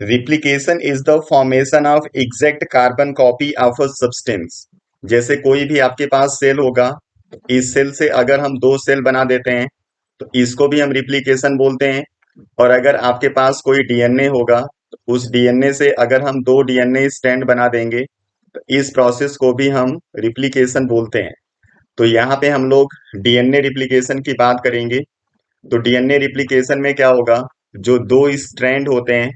Replication is the formation of exact carbon copy of a substance. जैसे कोई भी आपके पास सेल होगा, तो इस सेल से अगर हम दो सेल बना देते हैं तो इसको भी हम रिप्लिकेशन बोलते हैं। और अगर आपके पास कोई डीएनए होगा, तो उस डीएनए से अगर हम दो डीएनए स्ट्रैंड बना देंगे तो इस प्रोसेस को भी हम रिप्लिकेशन बोलते हैं। तो यहाँ पे हम लोग डीएनए रिप्लिकेशन की बात करेंगे। तो डीएनए रिप्लिकेशन में क्या होगा, जो दो स्ट्रैंड होते हैं,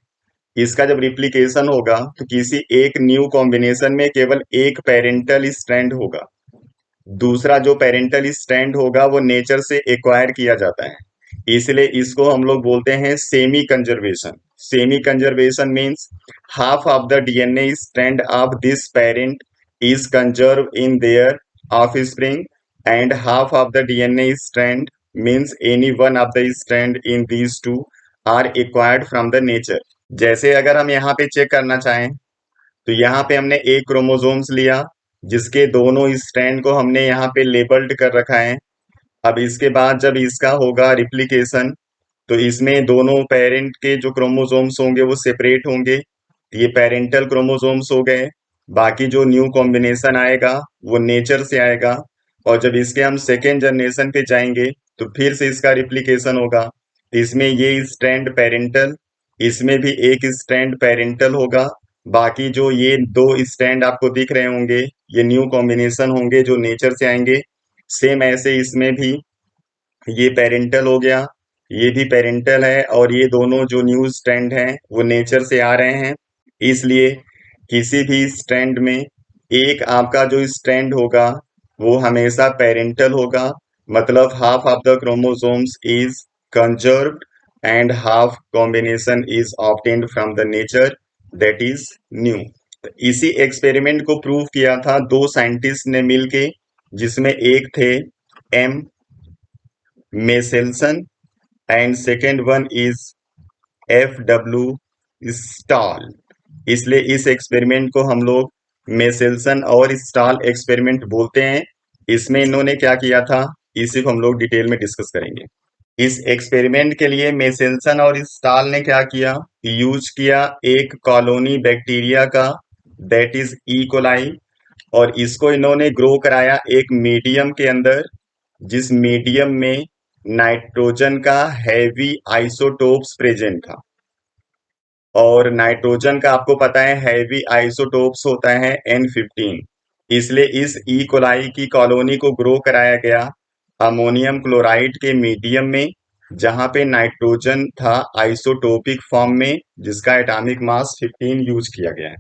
इसका जब रिप्लिकेशन होगा तो किसी एक न्यू कॉम्बिनेशन में केवल एक पेरेंटल स्ट्रैंड होगा। दूसरा जो पेरेंटल स्ट्रैंड होगा वो नेचर से एक्वायर किया जाता है। इसलिए इसको हम लोग बोलते हैं semi conservation. Semi conservation means half of the DNA strand of this parent is conserved in their offspring, and half of the DNA strand means any one of the strand in these two are acquired from the nature। जैसे अगर हम यहाँ पे check करना चाहें, तो यहाँ पे हमने एक क्रोमोसोम्स लिया जिसके दोनों स्ट्रैंड को हमने यहाँ पे लेबल्ड कर रखा है। अब इसके बाद जब इसका होगा रिप्लिकेशन, तो इसमें दोनों पेरेंट के जो क्रोमोसोम्स होंगे वो सेपरेट होंगे। ये पेरेंटल क्रोमोसोम्स हो गए। बाकी जो न्यू कॉम्बिनेशन आएगा वो नेचर से आएगा। और जब इसके हम सेकेंड जनरेशन पे जाएंगे तो फिर से इसका रिप्लिकेशन होगा। इसमें ये स्ट्रैंड पेरेंटल, इसमें भी एक स्ट्रैंड पेरेंटल होगा। बाकी जो ये दो स्ट्रैंड आपको दिख रहे होंगे, ये न्यू कॉम्बिनेशन होंगे जो नेचर से आएंगे। सेम ऐसे इसमें भी ये पेरेंटल हो गया, ये भी पेरेंटल है, और ये दोनों जो न्यू स्ट्रैंड हैं वो नेचर से आ रहे हैं। इसलिए किसी भी स्ट्रैंड में एक आपका जो स्ट्रैंड होगा वो हमेशा पेरेंटल होगा। मतलब half of the chromosomes is conserved and half combination is obtained from the nature, that is new. इसी एक्सपेरिमेंट को प्रूव किया था दो साइंटिस्ट ने मिलके, जिसमें एक थे M Meselson and second one is F W Stahl. इसलिए इस एक्सपेरिमेंट को हम लोग मेसेल्सन और स्टॉल एक्सपेरिमेंट बोलते हैं। इसमें इन्होंने क्या किया था, इसी को हम लोग डिटेल में डिस्कस करेंगे। इस एक्सपेरिमेंट के लिए मेसेल्सन और स्टॉल ने क्या किया, यूज किया एक कॉलोनी बैक्टीरिया का, दैट इज ई कोलाई। और इसको इन्होंने ग्रो कराया एक मीडियम के अंदर, जिस मीडियम में नाइट्रोजन का हैवी आइसोटोप्स प्रेजेंट था। और नाइट्रोजन का आपको पता है हैवी आइसोटोप्स होता है N15। इसलिए इस ई कोलाई की कॉलोनी को ग्रो कराया गया अमोनियम क्लोराइड के मीडियम में, जहां पे नाइट्रोजन था आइसोटोपिक फॉर्म में, जिसका एटॉमिक मास 15 यूज किया गया है।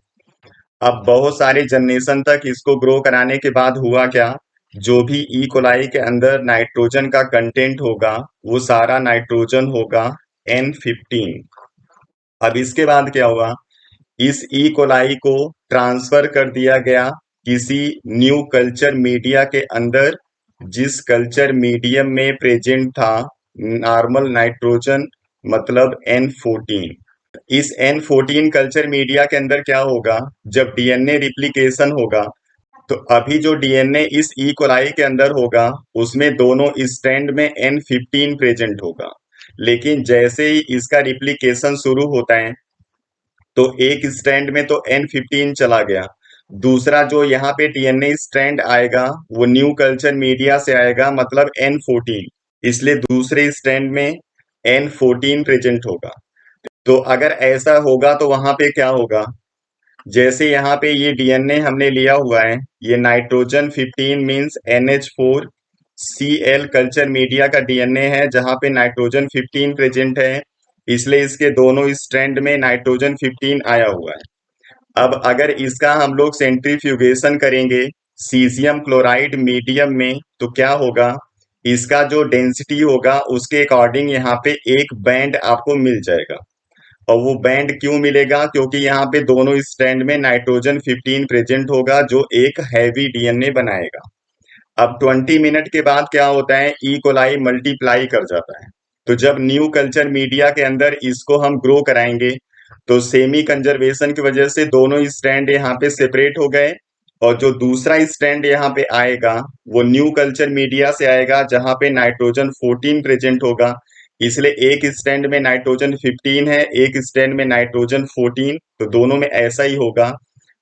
अब बहुत सारे जनरेशन तक इसको ग्रो कराने के बाद हुआ क्या, जो भी ई कोलाई के अंदर नाइट्रोजन का कंटेंट होगा वो सारा नाइट्रोजन होगा N15। अब इसके बाद क्या हुआ, इस ई कोलाई को ट्रांसफर कर दिया गया किसी न्यू कल्चर मीडिया के अंदर, जिस कल्चर मीडियम में प्रेजेंट था नॉर्मल नाइट्रोजन, मतलब N14। इस N14 कल्चर मीडिया के अंदर क्या होगा, जब डीएनए रिप्लिकेशन होगा, तो अभी जो डीएनए इस ई कोलाई के अंदर होगा उसमें दोनों स्ट्रैंड में N15 प्रेजेंट होगा। लेकिन जैसे ही इसका रिप्लिकेशन शुरू होता है तो एक स्ट्रैंड में तो N15 चला गया, दूसरा जो यहाँ पे डीएनए स्ट्रैंड आएगा वो न्यू कल्चर मीडिया से आएगा, मतलब N14। इसलिए दूसरे स्ट्रैंड में N14 प्रेजेंट होगा। तो अगर ऐसा होगा तो वहां पे क्या होगा, जैसे यहाँ पे ये डीएनए हमने लिया हुआ है, ये nitrogen 15 means NH4 Cl culture media का डीएनए है, जहां पे नाइट्रोजन 15 प्रेजेंट है। इसलिए इसके दोनों स्ट्रैंड में नाइट्रोजन 15 आया हुआ है। अब अगर इसका हम लोग सेंट्रीफ्यूगेशन करेंगे सीजियम क्लोराइड मीडियम में, तो क्या होगा, इसका जो डेंसिटी होगा उसके अकॉर्डिंग यहाँ पे एक बैंड आपको मिल जाएगा। और वो बैंड क्यों मिलेगा, क्योंकि यहाँ पे दोनों स्ट्रैंड में नाइट्रोजन 15 प्रेजेंट होगा जो एक हैवी डीएनए बनाएगा। अब 20 मिनट के बाद क्या होता है, ई कोलाई मल्टीप्लाई कर जाता है। तो जब न्यू कल्चर मीडिया के अंदर इसको हम ग्रो कराएंगे तो सेमी कंजर्वेशन की वजह से दोनों स्ट्रैंड यहाँ पे सेपरेट हो गए, और जो दूसरा स्ट्रैंड यहाँ पे आएगा वो न्यू कल्चर मीडिया से आएगा जहां पे नाइट्रोजन 14 प्रेजेंट होगा। इसलिए एक स्टैंड में नाइट्रोजन 15 है, एक स्टैंड में नाइट्रोजन 14, तो दोनों में ऐसा ही होगा।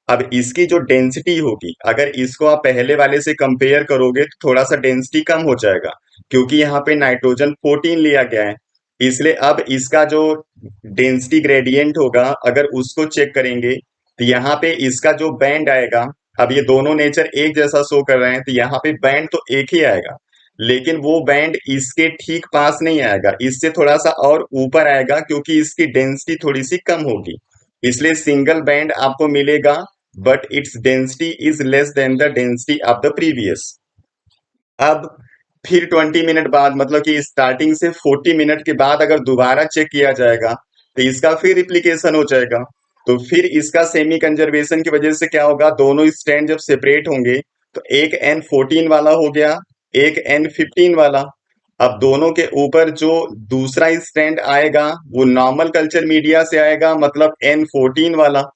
अब इसकी जो डेंसिटी होगी, अगर इसको आप पहले वाले से कंपेयर करोगे तो थोड़ा सा डेंसिटी कम हो जाएगा, क्योंकि यहाँ पे नाइट्रोजन 14 लिया गया है। इसलिए अब इसका जो डेंसिटी ग्रेडियंट होगा, अगर उसको चेक करेंगे तो यहाँ पे इसका जो बैंड आएगा, अब ये दोनों नेचर एक जैसा शो कर रहे हैं, तो यहाँ पे बैंड तो एक ही आएगा, लेकिन वो बैंड इसके ठीक पास नहीं आएगा, इससे थोड़ा सा और ऊपर आएगा, क्योंकि इसकी डेंसिटी थोड़ी सी कम होगी। इसलिए सिंगल बैंड आपको मिलेगा, but its density is less than the density of the previous. अब फिर 20 मिनट बाद, मतलब कि स्टार्टिंग से 40 मिनट के बाद अगर दोबारा चेक किया जाएगा तो इसका फिर रिप्लिकेशन हो जाएगा। तो फिर इसका सेमी कंजर्वेशन की वजह से क्या होगा, दोनों स्ट्रैंड जब सेपरेट होंगे तो एक N14 वाला हो गया, एक N15 वाला। अब दोनों के ऊपर जो दूसरा स्ट्रैंड आएगा वो नॉर्मल कल्चर मीडिया से आएगा, मतलब N14 वाला।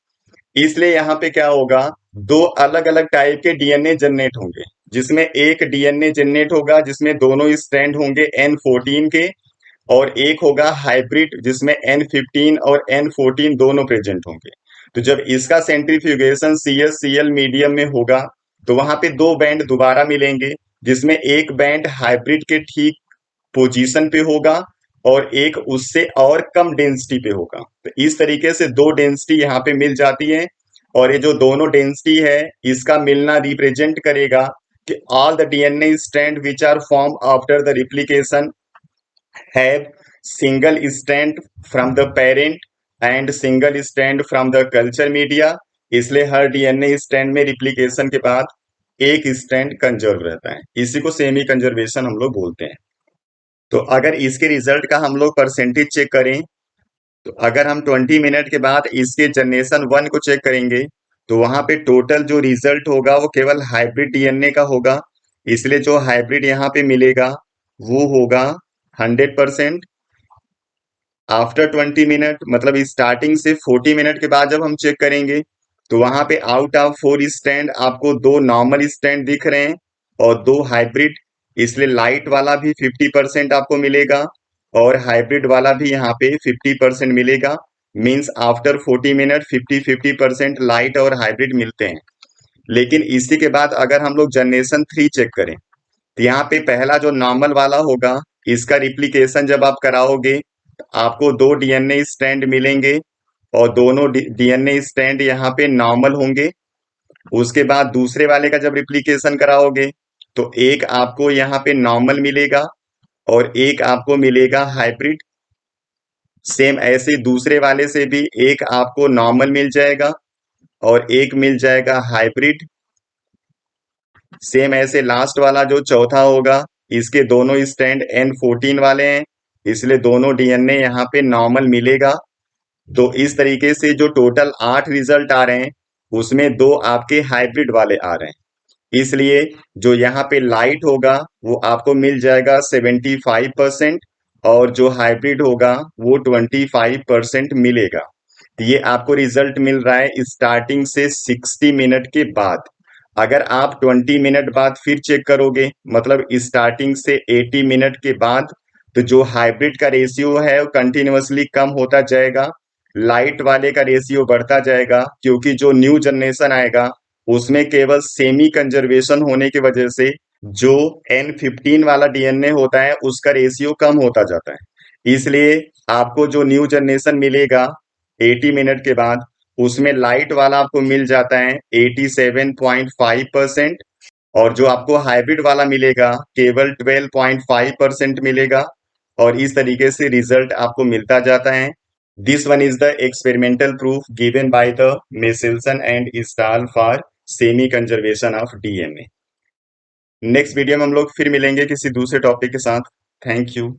इसलिए यहाँ पे क्या होगा, दो अलग अलग टाइप के डीएनए जनरेट होंगे, जिसमें एक डीएनए जनरेट होगा जिसमें दोनों स्ट्रैंड होंगे N14 के, और एक होगा हाइब्रिड जिसमें N15 और N14 दोनों प्रेजेंट होंगे। तो जब इसका सेंट्रीफ्यूगेशन CH-Cl मीडियम में होगा तो वहां पे दो बैंड दोबारा मिलेंगे, जिसमें एक बैंड हाइब्रिड के ठीक पोजीशन पे होगा और एक उससे और कम डेंसिटी पे होगा। तो इस तरीके से दो डेंसिटी यहाँ पे मिल जाती है, और ये जो दोनों डेंसिटी है इसका मिलना रिप्रेजेंट करेगा कि all the DNA strand which are form after the replication have single strand from the parent and single strand from the culture media. इसलिए हर डीएनए स्ट्रैंड में रिप्लिकेशन के बाद एक स्ट्रैंड कंजर्व रहता है, इसी को सेमी कंजर्वेशन हम लोग बोलते हैं। तो अगर इसके रिजल्ट का हम लोग परसेंटेज चेक करें, तो अगर हम 20 मिनट के बाद इसके जनरेशन 1 को चेक करेंगे तो वहां पे टोटल जो रिजल्ट होगा वो केवल हाइब्रिड डीएनए का होगा। इसलिए जो हाइब्रिड यहाँ पे मिलेगा वो होगा 100%। आफ्टर 20 मिनट, मतलब स्टार्टिंग से 40 मिनट के बाद जब हम चेक करेंगे तो वहां पे आउट ऑफ 4 स्टैंड आपको दो नॉर्मल स्टैंड दिख रहे हैं और दो हाइब्रिड। इसलिए लाइट वाला भी 50% आपको मिलेगा और हाइब्रिड वाला भी यहाँ पे 50% मिलेगा। मींस आफ्टर 40 मिनट 50-50% लाइट और हाइब्रिड मिलते हैं। लेकिन इसी के बाद अगर हम लोग जनरेशन 3 चेक करें तो यहाँ पे पहला जो नॉर्मल वाला होगा, इसका रिप्लिकेशन जब आप कराओगे तो आपको दो डीएनए स्ट्रैंड मिलेंगे और दोनों डीएनए स्ट्रैंड यहाँ पे नॉर्मल होंगे। उसके बाद दूसरे वाले का जब रिप्लिकेशन कराओगे तो एक आपको यहाँ पे नॉर्मल मिलेगा और एक आपको मिलेगा हाइब्रिड। सेम ऐसे दूसरे वाले से भी एक आपको नॉर्मल मिल जाएगा और एक मिल जाएगा हाइब्रिड। सेम ऐसे लास्ट वाला जो चौथा होगा, इसके दोनों स्टैंड N14 वाले हैं, इसलिए दोनों डीएनए यहाँ पे नॉर्मल मिलेगा। तो इस तरीके से जो टोटल 8 रिजल्ट आ रहे हैं उसमें दो आपके हाइब्रिड वाले आ रहे हैं। इसलिए जो यहाँ पे लाइट होगा वो आपको मिल जाएगा 75% और जो हाइब्रिड होगा वो 25% मिलेगा। तो ये आपको रिजल्ट मिल रहा है स्टार्टिंग से 60 मिनट के बाद। अगर आप 20 मिनट बाद फिर चेक करोगे, मतलब स्टार्टिंग से 80 मिनट के बाद, तो जो हाइब्रिड का रेशियो है वो कंटिन्यूअसली कम होता जाएगा, लाइट वाले का रेशियो बढ़ता जाएगा, क्योंकि जो न्यू जनरेशन आएगा उसमें केवल सेमी कंजर्वेशन होने की वजह से जो N15 वाला डीएनए होता है उसका रेशियो कम होता जाता है। इसलिए आपको जो न्यू जनरेशन मिलेगा 80 मिनट के बाद, उसमें लाइट वाला आपको मिल जाता है 87.5%, और जो आपको हाइब्रिड वाला मिलेगा केवल 12.5% मिलेगा। और इस तरीके से रिजल्ट आपको मिलता जाता है। This one is the experimental proof given by the Meselson and stall for semi conservation of DNA. Next video में हम लोग फिर मिलेंगे किसी दूसरे टॉपिक के साथ। Thank you.